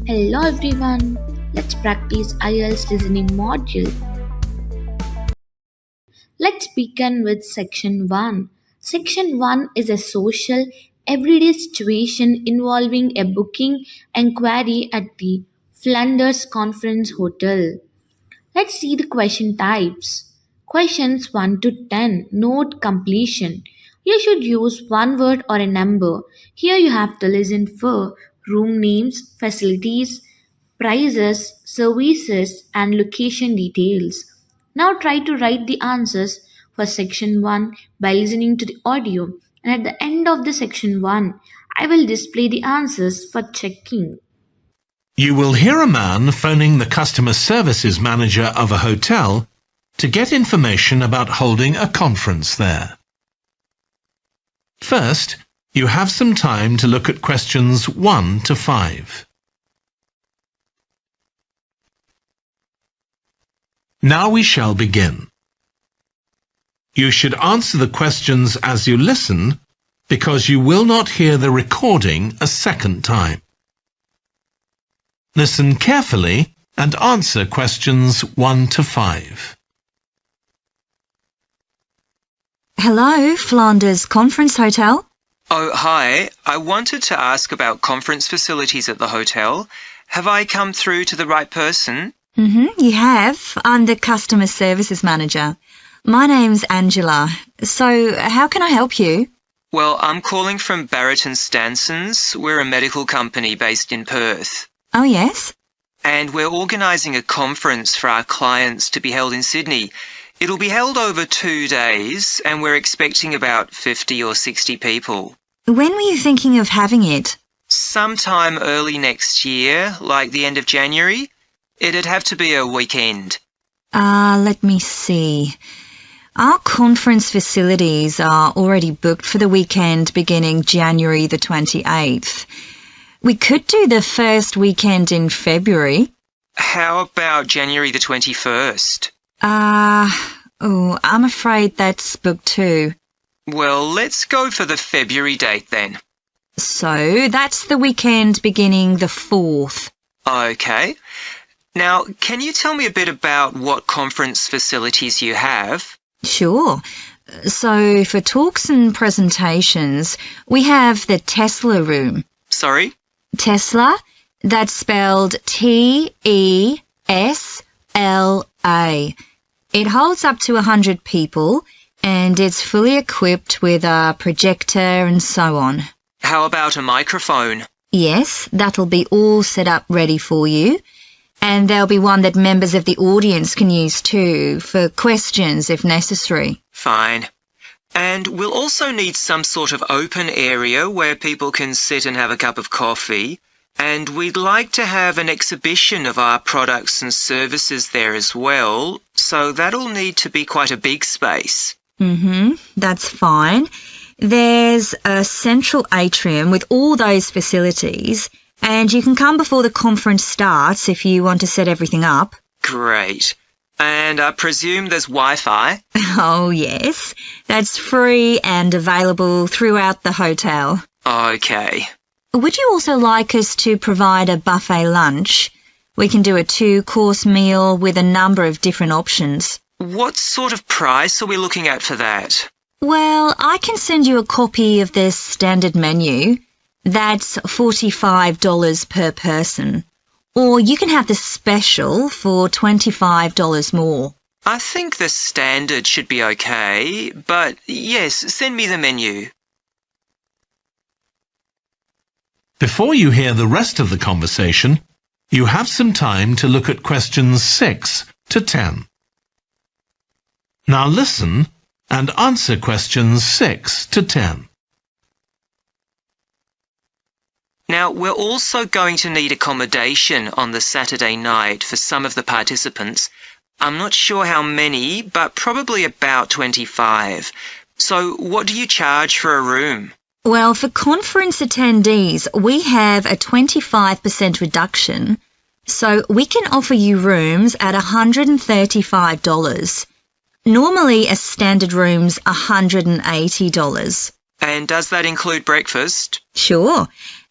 Hello everyone, let's practice IELTS listening module. Let's begin with section 1. Section 1 is a social, everyday situation involving a booking enquiry at the Flanders Conference Hotel. Let's see the question types. Questions 1 to 10. Note completion. You should use one word or a number. Here you have to listen for room names, facilities, prices, services, and location details. Now try to write the answers for section 1 by listening to the audio, and at the end of the section 1, I will display the answers for checking. You will hear a man phoning the customer services manager of a hotel to get information about holding a conference there. First, you have some time to look at questions 1 to 5. Now we shall begin. You should answer the questions as you listen because you will not hear the recording a second time. Listen carefully and answer questions 1 to 5. Hello, Flanders Conference Hotel. Oh, hi. I wanted to ask about conference facilities at the hotel. Have I come through to the right person? You have. I'm the customer services manager. My name's Angela. So, how can I help you? Well, I'm calling from Barrett and Stanson's. We're a medical company based in Perth. Oh, yes? And we're organising a conference for our clients to be held in Sydney. It'll be held over 2 days, and we're expecting about 50 or 60 people. When were you thinking of having it? Sometime early next year, like the end of January. It'd have to be a weekend. Let me see. Our conference facilities are already booked for the weekend beginning January the 28th. We could do the first weekend in February. How about January the 21st? I'm afraid that's booked too. Well, let's go for the February date then. So, that's the weekend beginning the 4th. Okay. Now, can you tell me a bit about what conference facilities you have? Sure. So, for talks and presentations, we have the Tesla room. Sorry? Tesla, that's spelled T-E-S-L-A. It holds up to 100 people and it's fully equipped with a projector and so on. How about a microphone? Yes, that'll be all set up ready for you. And there'll be one that members of the audience can use too, for questions if necessary. Fine. And we'll also need some sort of open area where people can sit and have a cup of coffee. And we'd like to have an exhibition of our products and services there as well, so that'll need to be quite a big space. That's fine. There's a central atrium with all those facilities, and you can come before the conference starts if you want to set everything up. Great. And I presume there's Wi-Fi? Oh, yes. That's free and available throughout the hotel. Okay. Would you also like us to provide a buffet lunch? We can do a 2-course meal with a number of different options. What sort of price are we looking at for that? Well, I can send you a copy of the standard menu. That's $45 per person. Or you can have the special for $25 more. I think the standard should be okay, but yes, send me the menu. Before you hear the rest of the conversation, you have some time to look at questions 6 to 10. Now listen and answer questions 6 to 10. Now, we're also going to need accommodation on the Saturday night for some of the participants. I'm not sure how many, but probably about 25. So, what do you charge for a room? Well, for conference attendees, we have a 25% reduction, so we can offer you rooms at $135. Normally, a standard room's $180. And does that include breakfast? Sure.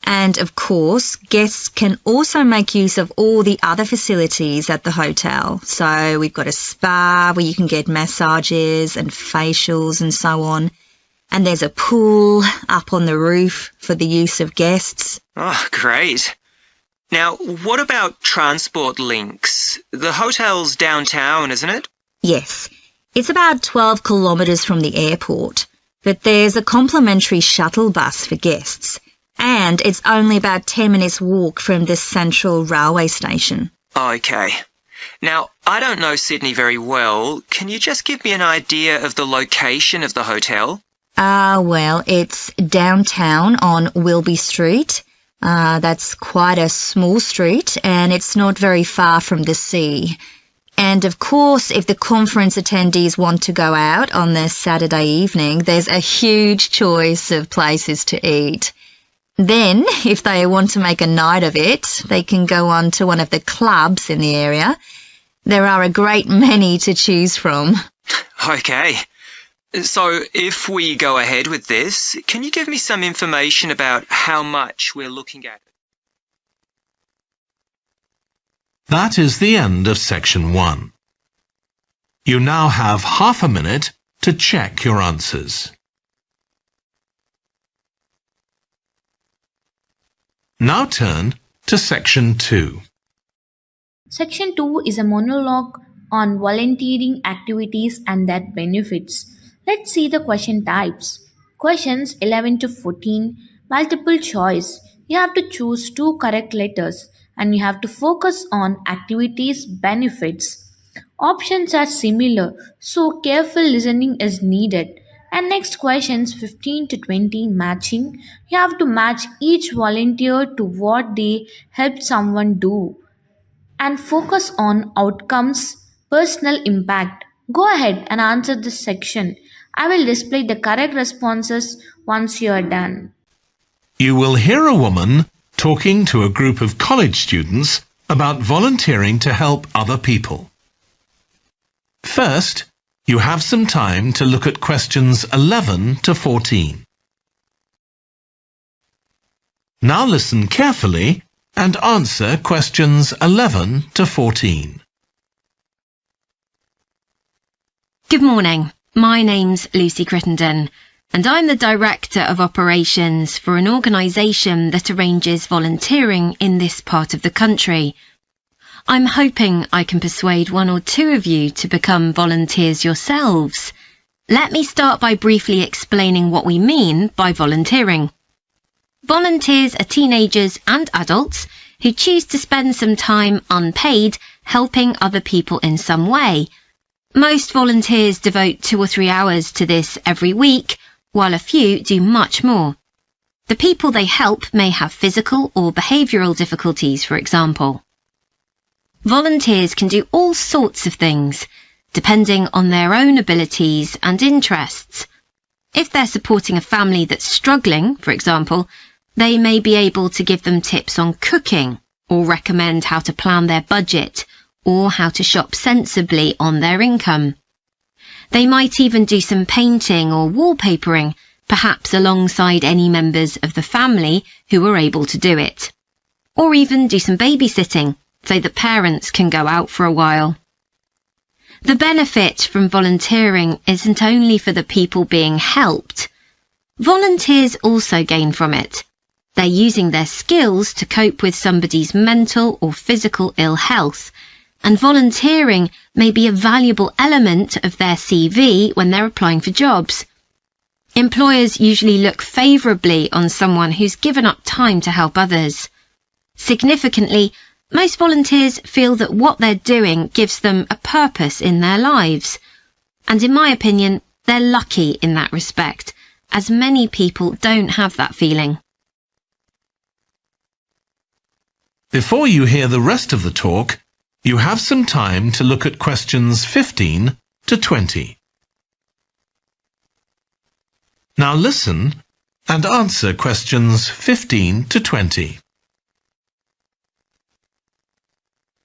And of course, guests can also make use of all the other facilities at the hotel. So we've got a spa where you can get massages and facials and so on. And there's a pool up on the roof for the use of guests. Oh, great. Now, what about transport links? The hotel's downtown, isn't it? Yes, it's about 12 kilometres from the airport, but there's a complimentary shuttle bus for guests. And it's only about 10 minutes walk from the central railway station. Okay. Now, I don't know Sydney very well. Can you just give me an idea of the location of the hotel? Well, it's downtown on Wilby Street. That's quite a small street, and it's not very far from the sea. And of course, if the conference attendees want to go out on their Saturday evening, there's a huge choice of places to eat. Then, if they want to make a night of it, they can go on to one of the clubs in the area. There are a great many to choose from. Okay. So, if we go ahead with this, can you give me some information about how much we're looking at? That is the end of section 1. You now have half a minute to check your answers. Now turn to section 2. Section 2 is a monologue on volunteering activities and their benefits. Let's see the question types. Questions 11 to 14, multiple choice. You have to choose 2 correct letters and you have to focus on activities benefits. Options are similar, so careful listening is needed. And next questions 15 to 20 matching. You have to match each volunteer to what they helped someone do. And focus on outcomes, personal impact. Go ahead and answer this section. I will display the correct responses once you are done. You will hear a woman talking to a group of college students about volunteering to help other people. First, you have some time to look at questions 11 to 14. Now listen carefully and answer questions 11 to 14. Good morning. My name's Lucy Crittenden, and I'm the Director of Operations for an organisation that arranges volunteering in this part of the country. I'm hoping I can persuade 1 or 2 of you to become volunteers yourselves. Let me start by briefly explaining what we mean by volunteering. Volunteers are teenagers and adults who choose to spend some time unpaid helping other people in some way. Most volunteers devote 2 or 3 hours to this every week, while a few do much more. The people they help may have physical or behavioural difficulties, for example. Volunteers can do all sorts of things, depending on their own abilities and interests. If they're supporting a family that's struggling, for example, they may be able to give them tips on cooking, or recommend how to plan their budget, or how to shop sensibly on their income. They might even do some painting or wallpapering, perhaps alongside any members of the family who are able to do it. Or even do some babysitting, so that parents can go out for a while. The benefit from volunteering isn't only for the people being helped. Volunteers also gain from it. They're using their skills to cope with somebody's mental or physical ill health, and volunteering may be a valuable element of their CV when they're applying for jobs. Employers usually look favourably on someone who's given up time to help others. Significantly, most volunteers feel that what they're doing gives them a purpose in their lives. And in my opinion, they're lucky in that respect, as many people don't have that feeling. Before you hear the rest of the talk, you have some time to look at questions 15 to 20. Now listen and answer questions 15 to 20.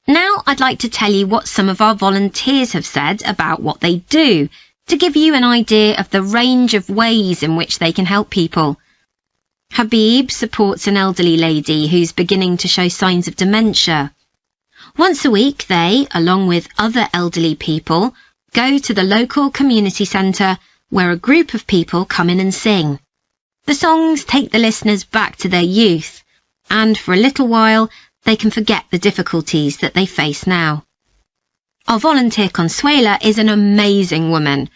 Now I'd like to tell you what some of our volunteers have said about what they do, to give you an idea of the range of ways in which they can help people. Habib supports an elderly lady who's beginning to show signs of dementia. Once a week they, along with other elderly people, go to the local community centre where a group of people come in and sing. The songs take the listeners back to their youth, and for a little while they can forget the difficulties that they face now. Our volunteer Consuela is an amazing woman.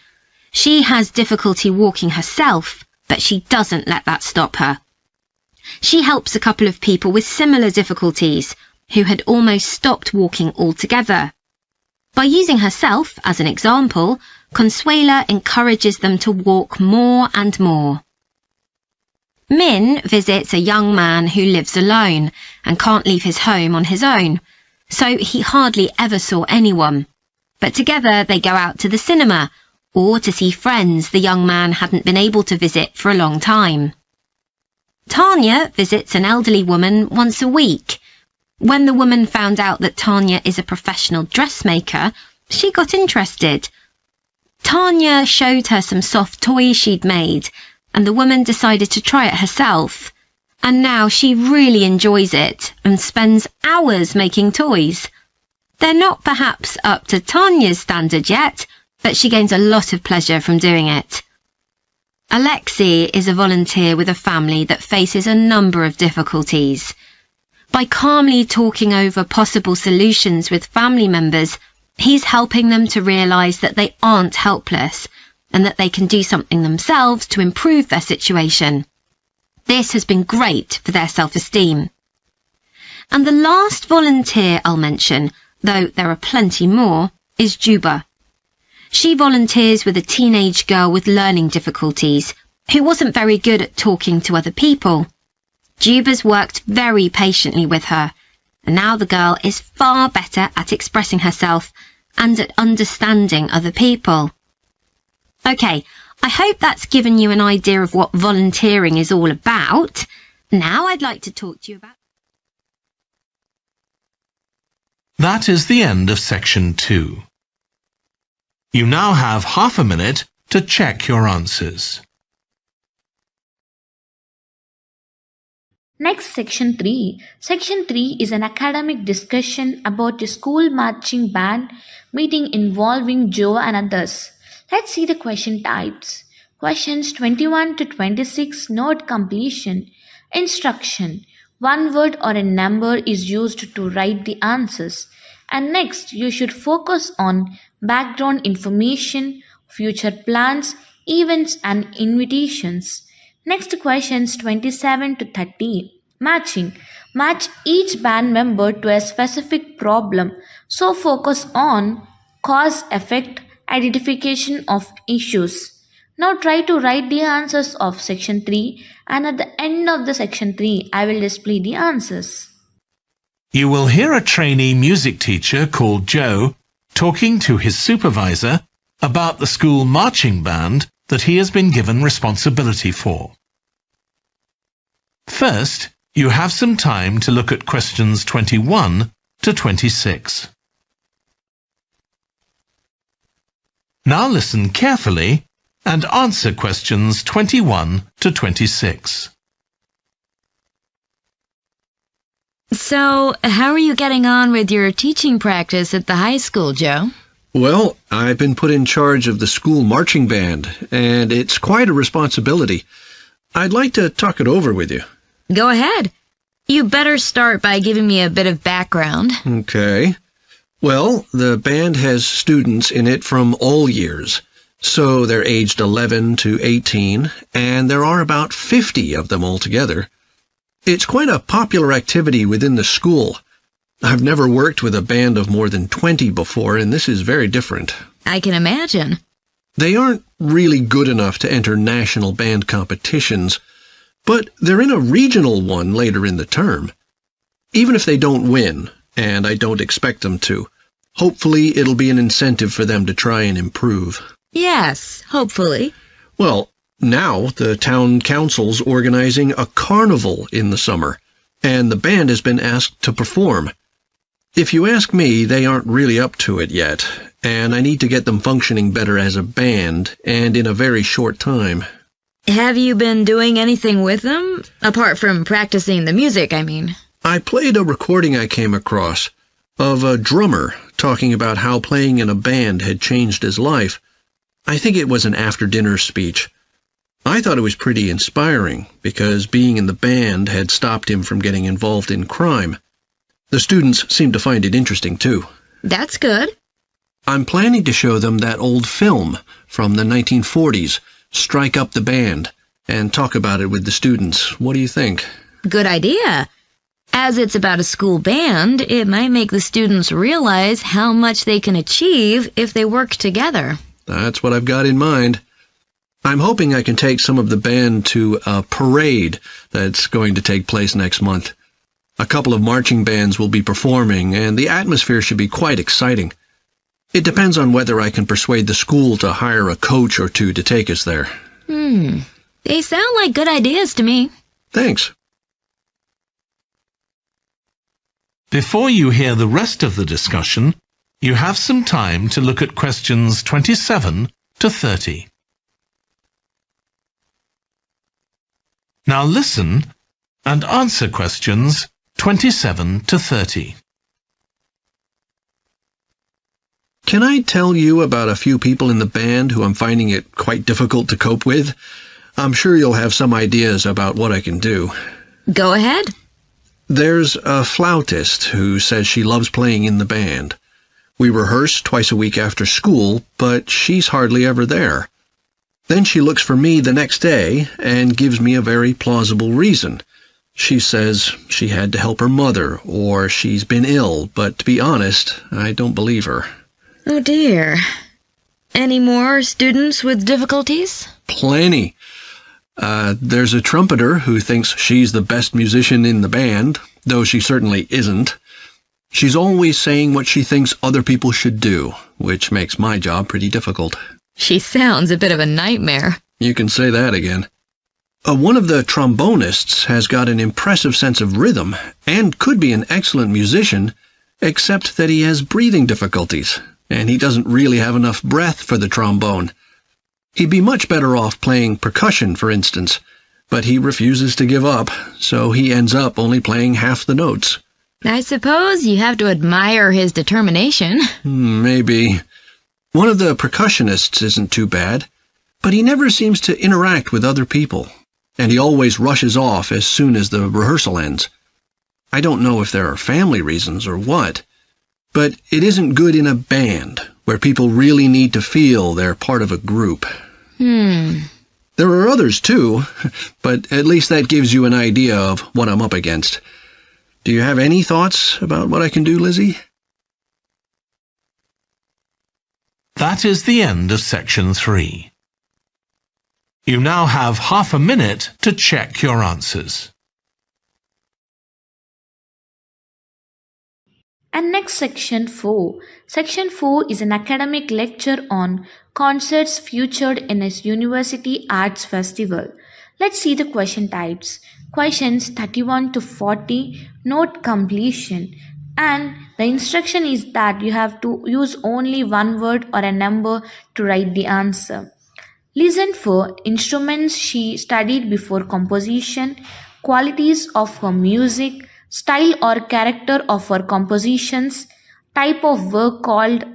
She has difficulty walking herself, but she doesn't let that stop her. She helps a couple of people with similar difficulties who had almost stopped walking altogether. By using herself as an example, Consuela encourages them to walk more and more. Min visits a young man who lives alone and can't leave his home on his own, so he hardly ever saw anyone. But together they go out to the cinema or to see friends the young man hadn't been able to visit for a long time. Tanya visits an elderly woman once a week. When the woman found out that Tanya is a professional dressmaker, she got interested. Tanya showed her some soft toys she'd made, and the woman decided to try it herself. And now she really enjoys it and spends hours making toys. They're not perhaps up to Tanya's standard yet, but she gains a lot of pleasure from doing it. Alexei is a volunteer with a family that faces a number of difficulties. By calmly talking over possible solutions with family members, he's helping them to realise that they aren't helpless and that they can do something themselves to improve their situation. This has been great for their self-esteem. And the last volunteer I'll mention, though there are plenty more, is Juba. She volunteers with a teenage girl with learning difficulties who wasn't very good at talking to other people. Juba's worked very patiently with her, and now the girl is far better at expressing herself and at understanding other people. Okay, I hope that's given you an idea of what volunteering is all about. Now I'd like to talk to you about... That is the end of section 2. You now have half a minute to check your answers. Next, section 3. Section 3 is an academic discussion about a school marching band meeting involving Joe and others. Let's see the question types. Questions 21 to 26 note completion. Instruction. One word or a number is used to write the answers. And next, you should focus on background information, future plans, events and invitations. Next, questions 27 to 30. Matching. Match each band member to a specific problem. So focus on cause-effect identification of issues. Now try to write the answers of section 3, and at the end of the section 3, I will display the answers. You will hear a trainee music teacher called Joe talking to his supervisor about the school marching band that he has been given responsibility for. First, you have some time to look at questions 21 to 26. Now listen carefully and answer questions 21 to 26. So, how are you getting on with your teaching practice at the high school, Joe? Well, I've been put in charge of the school marching band, and it's quite a responsibility. I'd like to talk it over with you. Go ahead. You better start by giving me a bit of background. Okay. Well, the band has students in it from all years. So they're aged 11 to 18, and there are about 50 of them altogether. It's quite a popular activity within the school. I've never worked with a band of more than 20 before, and this is very different. I can imagine. They aren't really good enough to enter national band competitions, but they're in a regional one later in the term. Even if they don't win, and I don't expect them to, hopefully it'll be an incentive for them to try and improve. Yes, hopefully. Well, now the town council's organizing a carnival in the summer, and the band has been asked to perform. If you ask me, they aren't really up to it yet, and I need to get them functioning better as a band, and in a very short time. Have you been doing anything with them? Apart from practicing the music, I mean. I played a recording I came across of a drummer talking about how playing in a band had changed his life. I think it was an after-dinner speech. I thought it was pretty inspiring because being in the band had stopped him from getting involved in crime. The students seemed to find it interesting, too. That's good. I'm planning to show them that old film from the 1940s, Strike Up the Band, and talk about it with the students. What do you think? Good idea. As it's about a school band, it might make the students realize how much they can achieve if they work together. That's what I've got in mind. I'm hoping I can take some of the band to a parade that's going to take place next month. A couple of marching bands will be performing, and the atmosphere should be quite exciting. It depends on whether I can persuade the school to hire a coach or two to take us there. They sound like good ideas to me. Thanks. Before you hear the rest of the discussion, you have some time to look at questions 27 to 30. Now listen and answer questions 27 to 30. Can I tell you about a few people in the band who I'm finding it quite difficult to cope with? I'm sure you'll have some ideas about what I can do. Go ahead. There's a flautist who says she loves playing in the band. We rehearse twice a week after school, but she's hardly ever there. Then she looks for me the next day and gives me a very plausible reason. She says she had to help her mother, or she's been ill, but to be honest, I don't believe her. Oh dear. Any more students with difficulties? Plenty. There's a trumpeter who thinks she's the best musician in the band, though she certainly isn't. She's always saying what she thinks other people should do, which makes my job pretty difficult. She sounds a bit of a nightmare. You can say that again. One of the trombonists has got an impressive sense of rhythm and could be an excellent musician, except that he has breathing difficulties, and he doesn't really have enough breath for the trombone. He'd be much better off playing percussion, for instance, but he refuses to give up, so he ends up only playing half the notes. I suppose you have to admire his determination. Maybe. One of the percussionists isn't too bad, but he never seems to interact with other people, and he always rushes off as soon as the rehearsal ends. I don't know if there are family reasons or what, but it isn't good in a band, where people really need to feel they're part of a group. There are others too, but at least that gives you an idea of what I'm up against. Do you have any thoughts about what I can do, Lizzie? That is the end of section 3. You now have half a minute to check your answers. And next, section 4. Section 4 is an academic lecture on concerts featured in a university arts festival. Let's see the question types. Questions 31 to 40, note completion. And the instruction is that you have to use only one word or a number to write the answer. Listen for instruments she studied before composition, qualities of her music, style or character of her compositions, type of work called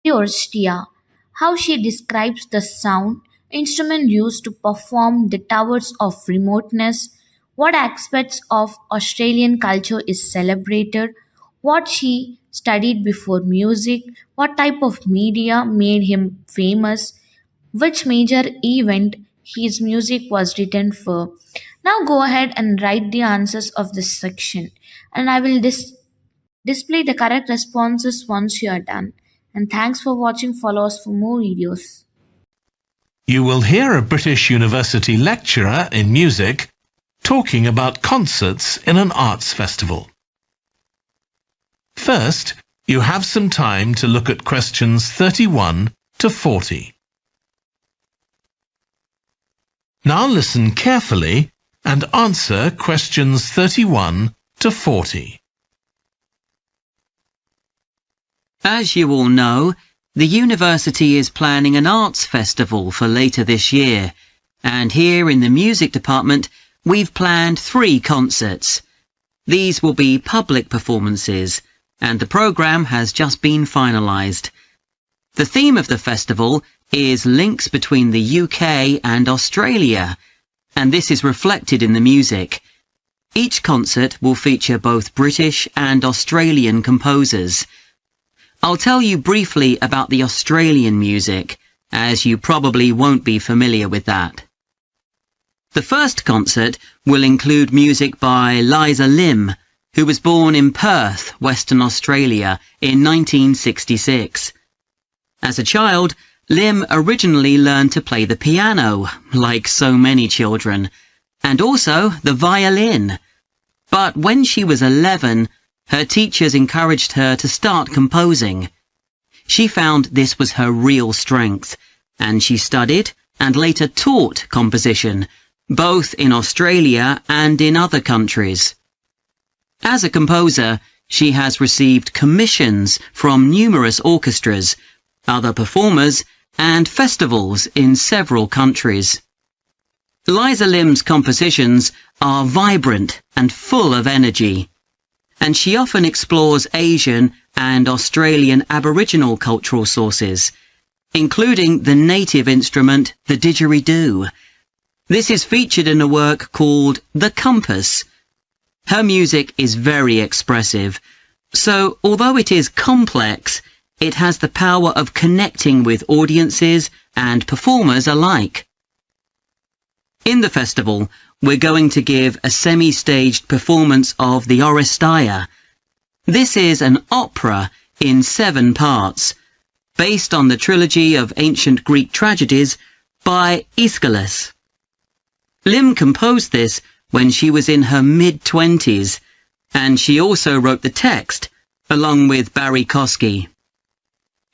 Orstia, how she describes the sound, instrument used to perform the towers of remoteness, what aspects of Australian culture is celebrated, what she studied before music, what type of media made him famous, which major event his music was written for. Now go ahead and write the answers of this section, and I will display the correct responses once you are done. And thanks for watching. Follow us for more videos. You will hear a British university lecturer in music talking about concerts in an arts festival. First, you have some time to look at questions 31 to 40. Now listen carefully and answer questions 31 to 40. As you all know, the university is planning an arts festival for later this year, and here in the music department we've planned 3 concerts. These will be public performances, and the programme has just been finalised. The theme of the festival is links between the UK and Australia, and this is reflected in the music. Each concert will feature both British and Australian composers. I'll tell you briefly about the Australian music, as you probably won't be familiar with that. The first concert will include music by Liza Lim, who was born in Perth, Western Australia, in 1966. As a child, Lim originally learned to play the piano, like so many children, and also the violin. But when she was 11, her teachers encouraged her to start composing. She found this was her real strength, and she studied and later taught composition, both in Australia and in other countries. As a composer, she has received commissions from numerous orchestras, other performers, and festivals in several countries. Liza Lim's compositions are vibrant and full of energy, and she often explores Asian and Australian Aboriginal cultural sources, including the native instrument, the didgeridoo. This is featured in a work called The Compass. Her music is very expressive, so although it is complex, it has the power of connecting with audiences and performers alike. In the festival, we're going to give a semi-staged performance of the Oresteia. This is an opera in 7 parts, based on the trilogy of ancient Greek tragedies by Aeschylus. Lim composed this when she was in her mid-20s, and she also wrote the text, along with Barry Kosky.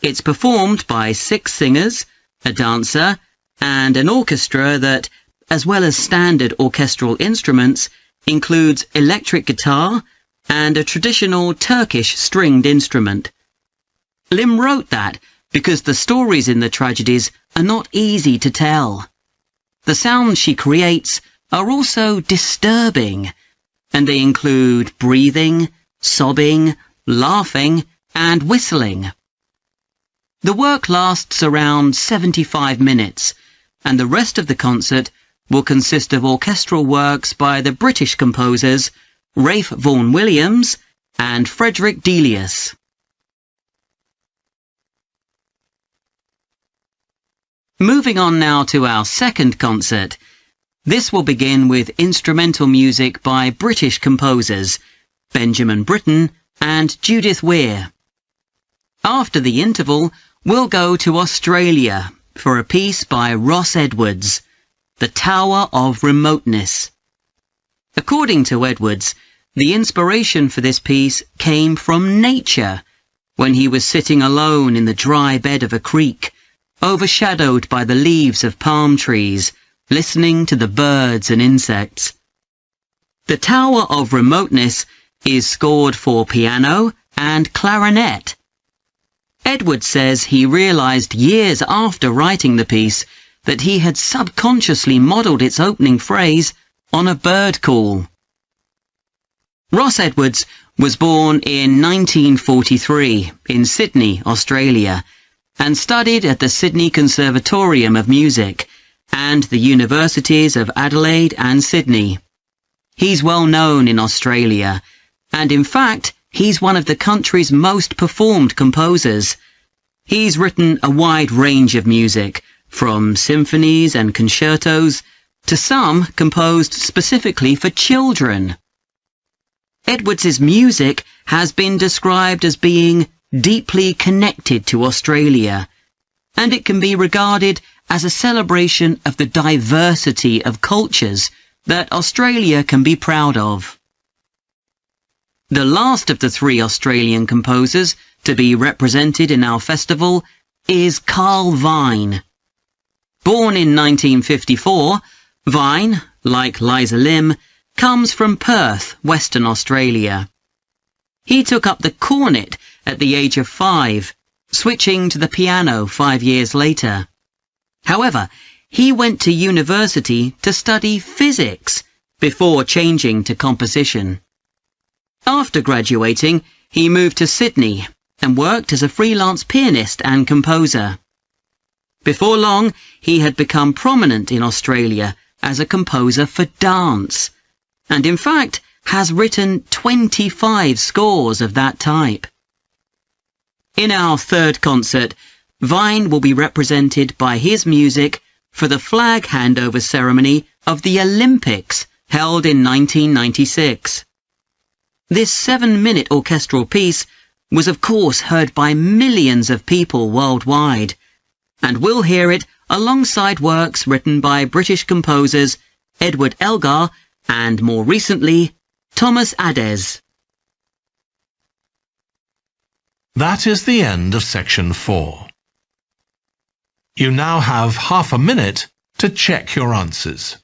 It's performed by 6 singers, a dancer, and an orchestra that, as well as standard orchestral instruments, includes electric guitar and a traditional Turkish stringed instrument. Lim wrote that because the stories in the tragedies are not easy to tell. The sounds she creates are also disturbing, and they include breathing, sobbing, laughing, and whistling. The work lasts around 75 minutes, and the rest of the concert will consist of orchestral works by the British composers Ralph Vaughan Williams and Frederick Delius. Moving on now to our second concert. This will begin with instrumental music by British composers Benjamin Britten and Judith Weir. After the interval, we'll go to Australia for a piece by Ross Edwards, The Tower of Remoteness. According to Edwards, the inspiration for this piece came from nature, when he was sitting alone in the dry bed of a creek, overshadowed by the leaves of palm trees, listening to the birds and insects. The Tower of Remoteness is scored for piano and clarinet. Edwards says he realised years after writing the piece that he had subconsciously modelled its opening phrase on a bird call. Ross Edwards was born in 1943 in Sydney, Australia, and studied at the Sydney Conservatorium of Music and the Universities of Adelaide and Sydney. He's well known in Australia, and in fact, he's one of the country's most performed composers. He's written a wide range of music, from symphonies and concertos to some composed specifically for children. Edwards's music has been described as being deeply connected to Australia, and it can be regarded as a celebration of the diversity of cultures that Australia can be proud of. The last of the 3 Australian composers to be represented in our festival is Carl Vine. Born in 1954, Vine, like Liza Lim, comes from Perth, Western Australia. He took up the cornet at the age of 5, switching to the piano 5 years later. However, he went to university to study physics before changing to composition. After graduating, he moved to Sydney and worked as a freelance pianist and composer. Before long, he had become prominent in Australia as a composer for dance, and in fact has written 25 scores of that type. In our third concert, Vine will be represented by his music for the flag handover ceremony of the Olympics held in 1996. This 7-minute orchestral piece was of course heard by millions of people worldwide, and we'll hear it alongside works written by British composers Edward Elgar and, more recently, Thomas Adès. That is the end of section 4. You now have half a minute to check your answers.